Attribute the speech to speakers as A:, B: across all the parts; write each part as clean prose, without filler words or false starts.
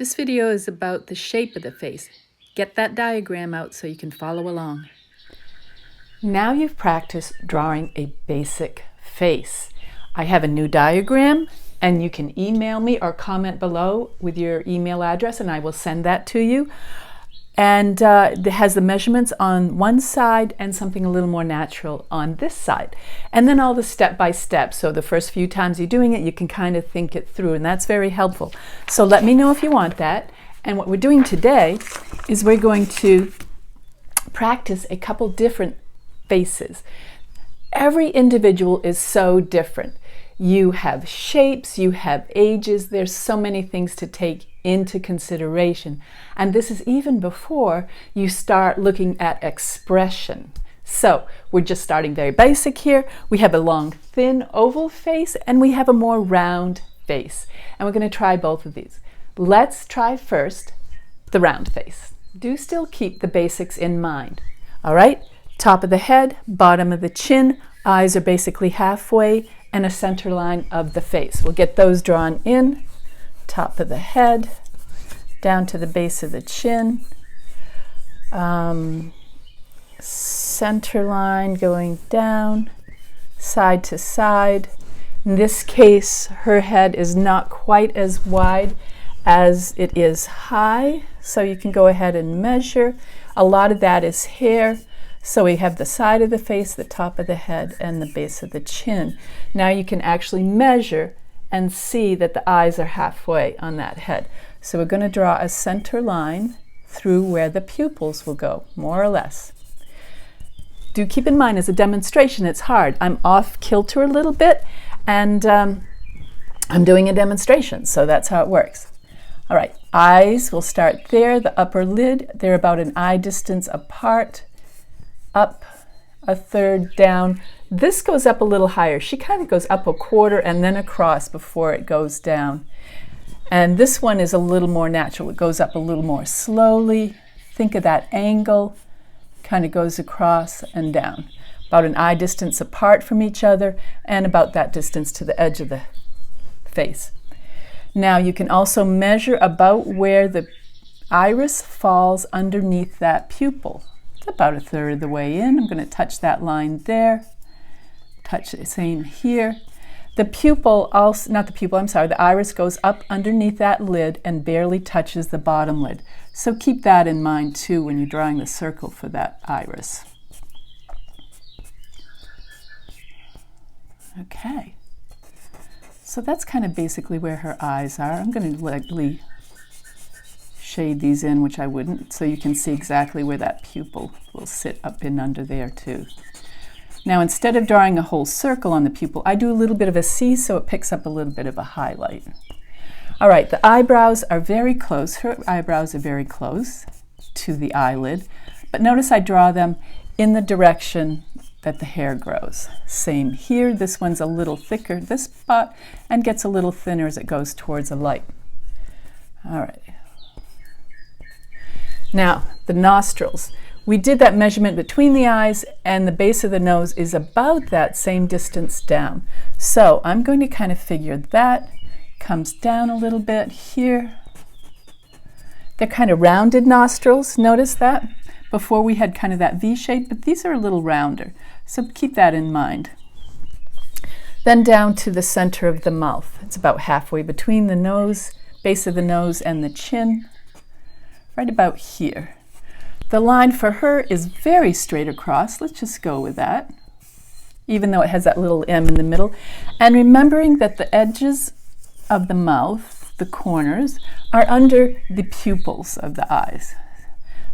A: This video is about the shape of the face. Get that diagram out so you can follow along. Now you've practiced drawing a basic face. I have a new diagram, and you can email me or comment below with your email address and I will send that to you. And it has the measurements on one side and something a little more natural on this side. And then all the step-by-step. So the first few times you're doing it, you can kind of think it through, and that's very helpful. So let me know if you want that. And what we're doing today is we're going to practice a couple different faces. Every individual is so different. You have shapes, you have ages, there's so many things to take into consideration. And this is even before you start looking at expression. So we're just starting very basic here. We have a long, thin oval face and we have a more round face. And we're going to try both of these. Let's try first the round face. Do still keep the basics in mind. All right, top of the head, bottom of the chin, eyes are basically halfway, and a center line of the face. We'll get those drawn in. Top of the head, down to the base of the chin. Center line going down, side to side. In this case, her head is not quite as wide as it is high, so you can go ahead and measure. A lot of that is hair. So we have the side of the face, the top of the head, and the base of the chin. Now you can actually measure and see that the eyes are halfway on that head. So we're going to draw a center line through where the pupils will go, more or less. Do keep in mind, as a demonstration, it's hard. I'm off kilter a little bit, and I'm doing a demonstration, so that's how it works. All right, eyes, we'll start there. The upper lid, they're about an eye distance apart. Up a third, down. This goes up a little higher. She kind of goes up a quarter and then across before it goes down. And this one is a little more natural. It goes up a little more slowly. Think of that angle. Kind of goes across and down. About an eye distance apart from each other and about that distance to the edge of the face. Now you can also measure about where the iris falls underneath that pupil. It's about a third of the way in. I'm going to touch that line there. Touch the same here. The pupil also, not the pupil, I'm sorry, the iris goes up underneath that lid and barely touches the bottom lid. So keep that in mind too when you're drawing the circle for that iris. Okay. So that's kind of basically where her eyes are. I'm going to lightly shade these in, which I wouldn't, so you can see exactly where that pupil will sit up in under there too. Now instead of drawing a whole circle on the pupil, I do a little bit of a C so it picks up a little bit of a highlight. All right, the eyebrows are very close. Her eyebrows are very close to the eyelid, but notice I draw them in the direction that the hair grows. Same here, this one's a little thicker, this spot, and gets a little thinner as it goes towards the light. All right. Now, the nostrils. We did that measurement between the eyes and the base of the nose is about that same distance down. So I'm going to kind of figure that comes down a little bit here. They're kind of rounded nostrils, notice that? Before we had kind of that V shape, but these are a little rounder. So keep that in mind. Then down to the center of the mouth. It's about halfway between the nose, base of the nose and the chin. Right about here. The line for her is very straight across. Let's just go with that, even though it has that little M in the middle. And remembering that the edges of the mouth, the corners, are under the pupils of the eyes.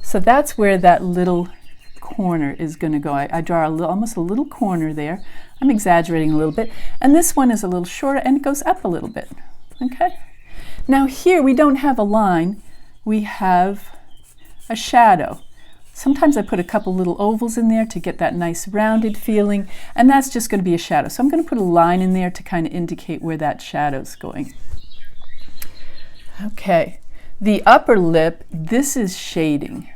A: So that's where that little corner is going to go. I draw almost a little corner there. I'm exaggerating a little bit. And this one is a little shorter and it goes up a little bit. Okay? Now here we don't have a line. We have a shadow. Sometimes I put a couple little ovals in there to get that nice rounded feeling, and that's just going to be a shadow. So I'm going to put a line in there to kind of indicate where that shadow's going. Okay, the upper lip, this is shading.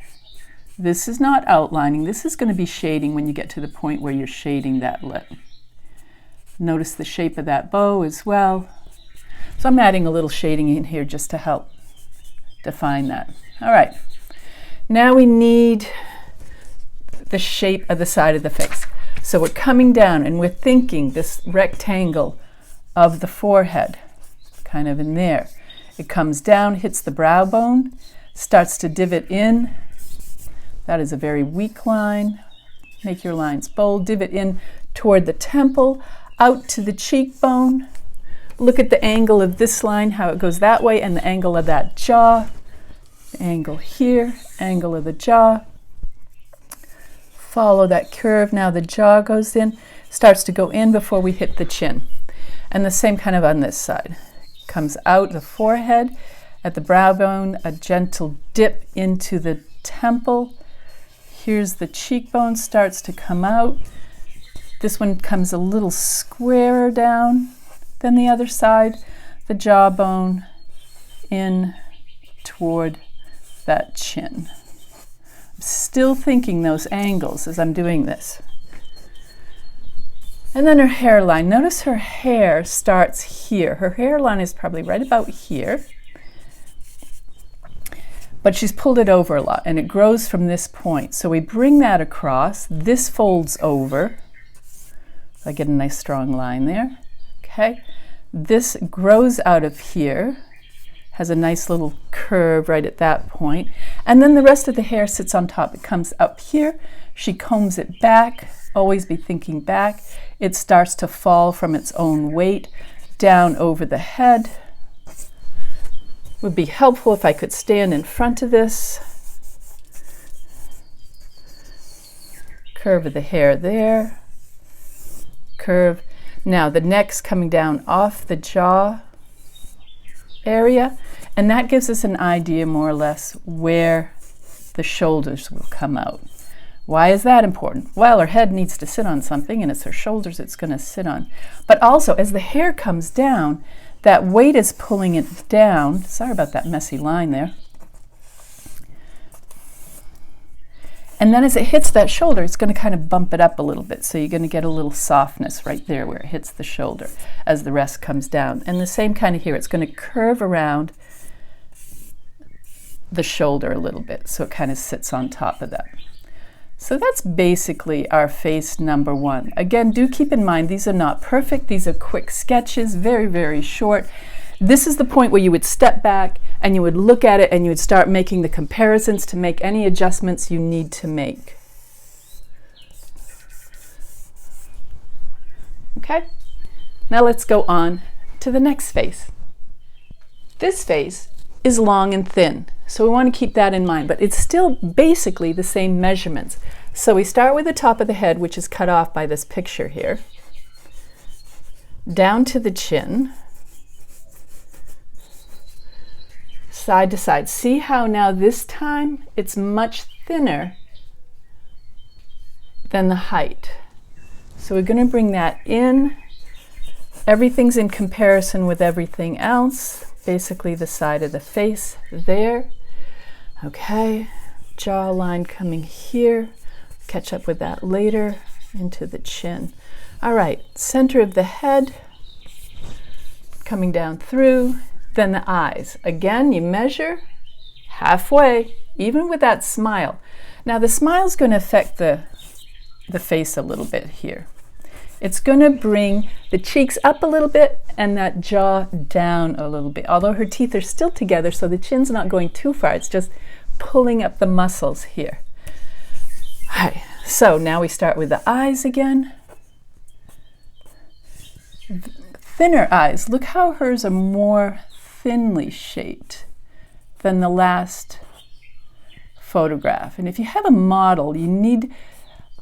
A: This is not outlining. This is going to be shading when you get to the point where you're shading that lip. Notice the shape of that bow as well. So I'm adding a little shading in here just to help define that. All right, now we need the shape of the side of the face. So we're coming down and we're thinking this rectangle of the forehead, kind of in there. It comes down, hits the brow bone, starts to divot in. That is a very weak line. Make your lines bold. Divot in toward the temple, out to the cheekbone. Look at the angle of this line, how it goes that way, and the angle of that jaw. Angle here, angle of the jaw. Follow that curve. Now the jaw goes in, starts to go in before we hit the chin. And the same kind of on this side. Comes out the forehead, at the brow bone, a gentle dip into the temple. Here's the cheekbone, starts to come out. This one comes a little squarer down than the other side. The jawbone in toward that chin. I'm still thinking those angles as I'm doing this. And then her hairline. Notice her hair starts here. Her hairline is probably right about here. But she's pulled it over a lot, and it grows from this point. So we bring that across. This folds over. I get a nice strong line there. Okay. This grows out of here. Has a nice little curve right at that point. And then the rest of the hair sits on top. It comes up here. She combs it back. Always be thinking back. It starts to fall from its own weight down over the head. Would be helpful if I could stand in front of this. Curve of the hair there. Curve. Now the neck's coming down off the jaw area, and that gives us an idea more or less where the shoulders will come out. Why is that important? Well, her head needs to sit on something, and it's her shoulders it's going to sit on. But also, as the hair comes down, that weight is pulling it down. Sorry about that messy line there. And then as it hits that shoulder, it's going to kind of bump it up a little bit. So you're going to get a little softness right there where it hits the shoulder as the rest comes down. And the same kind of here. It's going to curve around the shoulder a little bit. So it kind of sits on top of that. So that's basically our face number one. Again, do keep in mind, these are not perfect. These are quick sketches, very, very short. This is the point where you would step back and you would look at it and you would start making the comparisons to make any adjustments you need to make. Okay? Now let's go on to the next face. This face is long and thin, so we want to keep that in mind, but it's still basically the same measurements. So we start with the top of the head, which is cut off by this picture here, down to the chin, side to side. See how now this time it's much thinner than the height. So we're going to bring that in. Everything's in comparison with everything else. Basically the side of the face there. Okay, jawline coming here. Catch up with that later. Into the chin. All right, center of the head coming down through. Then the eyes. Again, you measure halfway, even with that smile. Now the smile is going to affect the face a little bit here. It's going to bring the cheeks up a little bit and that jaw down a little bit. Although her teeth are still together, so the chin's not going too far. It's just pulling up the muscles here. All right, so now we start with the eyes again. Thinner eyes. Look how hers are more thinly shaped than the last photograph. And if you have a model, you need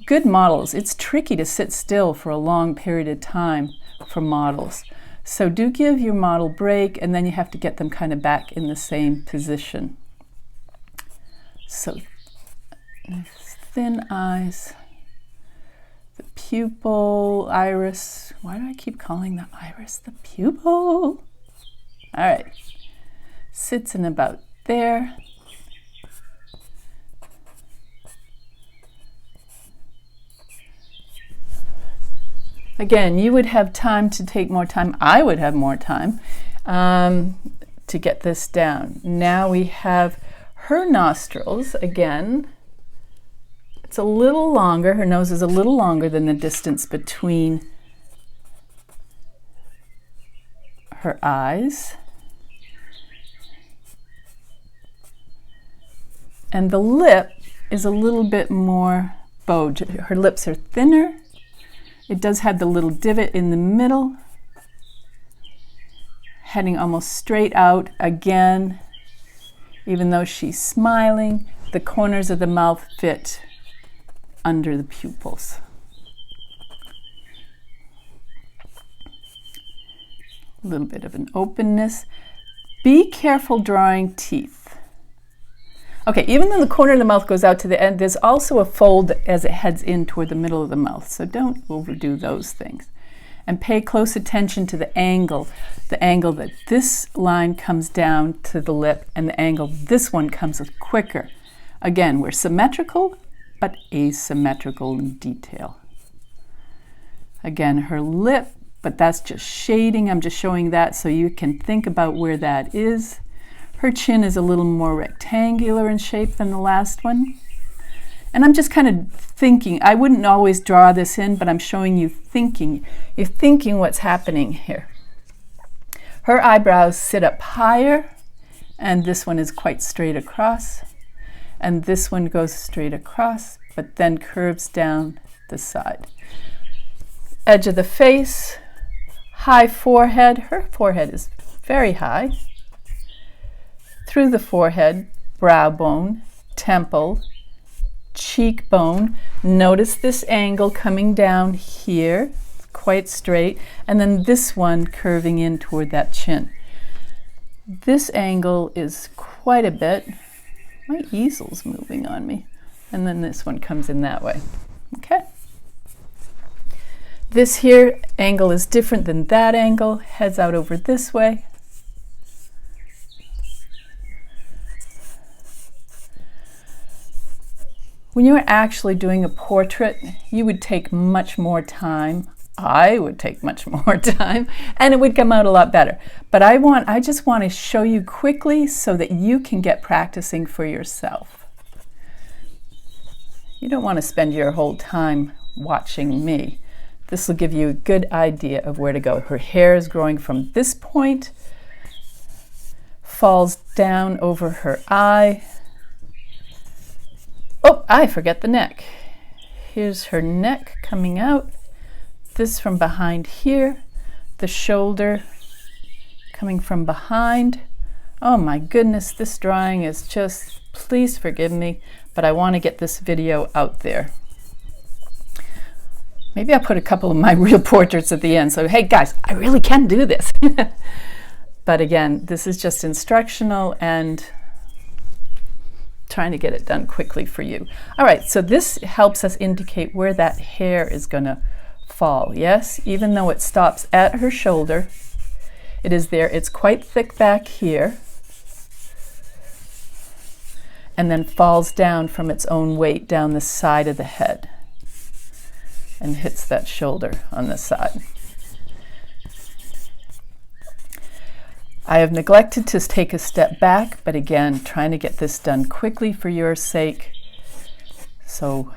A: good models. It's tricky to sit still for a long period of time for models. So do give your model a break, and then you have to get them kind of back in the same position. So thin eyes, the pupil, iris. Why do I keep calling the iris the pupil? All right, sits in about there. Again, you would have time to take more time. I would have more time to get this down. Now we have her nostrils again. It's a little longer, her nose is a little longer than the distance between her eyes. And the lip is a little bit more bowed. Her lips are thinner. It does have the little divot in the middle, heading almost straight out again. Even though she's smiling, the corners of the mouth fit under the pupils. A little bit of an openness. Be careful drawing teeth. Okay, even though the corner of the mouth goes out to the end, there's also a fold as it heads in toward the middle of the mouth, so don't overdo those things. And pay close attention to the angle that this line comes down to the lip and the angle this one comes with quicker. Again, we're symmetrical, but asymmetrical in detail. Again, her lip, but that's just shading. I'm just showing that so you can think about where that is. Her chin is a little more rectangular in shape than the last one. And I'm just kind of thinking, I wouldn't always draw this in, but I'm showing you thinking. You're thinking what's happening here. Her eyebrows sit up higher, and this one is quite straight across. And this one goes straight across, but then curves down the side. Edge of the face, high forehead. Her forehead is very high. Through the forehead, brow bone, temple, cheekbone. Notice this angle coming down here, quite straight, and then this one curving in toward that chin. This angle is quite a bit. My easel's moving on me. And then this one comes in that way. Okay? This here angle is different than that angle, heads out over this way. When you're actually doing a portrait, you would take much more time. I would take much more time, and it would come out a lot better. But I just want to show you quickly so that you can get practicing for yourself. You don't want to spend your whole time watching me. This will give you a good idea of where to go. Her hair is growing from this point, falls down over her eye. Oh, I forget the neck. Here's her neck coming out. This from behind here. The shoulder coming from behind. Oh my goodness, this drawing is just, please forgive me, but I want to get this video out there. Maybe I'll put a couple of my real portraits at the end. So, hey guys, I really can do this. But again, this is just instructional and trying to get it done quickly for you. All right, so this helps us indicate where that hair is going to fall. Yes, even though it stops at her shoulder, it is there. It's quite thick back here and then falls down from its own weight down the side of the head and hits that shoulder on the side. I have neglected to take a step back, but again, trying to get this done quickly for your sake so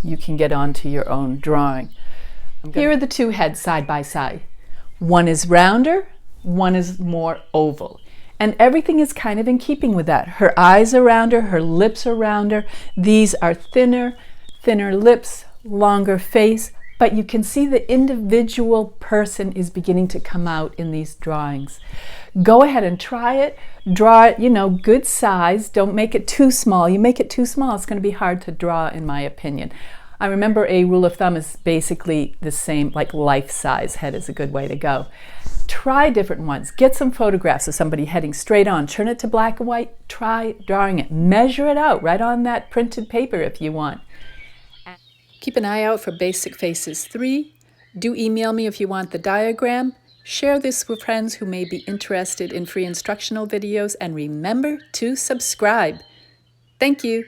A: you can get on to your own drawing. Here are the two heads side by side. One is rounder, one is more oval. And everything is kind of in keeping with that. Her eyes are rounder, her lips are rounder. These are thinner lips, longer face, but you can see the individual person is beginning to come out in these drawings. Go ahead and try it. Draw it, good size. Don't make it too small. You make it too small, it's going to be hard to draw, in my opinion. I remember a rule of thumb is basically the same, like life-size head is a good way to go. Try different ones. Get some photographs of somebody heading straight on. Turn it to black and white. Try drawing it. Measure it out right on that printed paper if you want. Keep an eye out for Basic Faces 3. Do email me if you want the diagram. Share this with friends who may be interested in free instructional videos, and remember to subscribe. Thank you.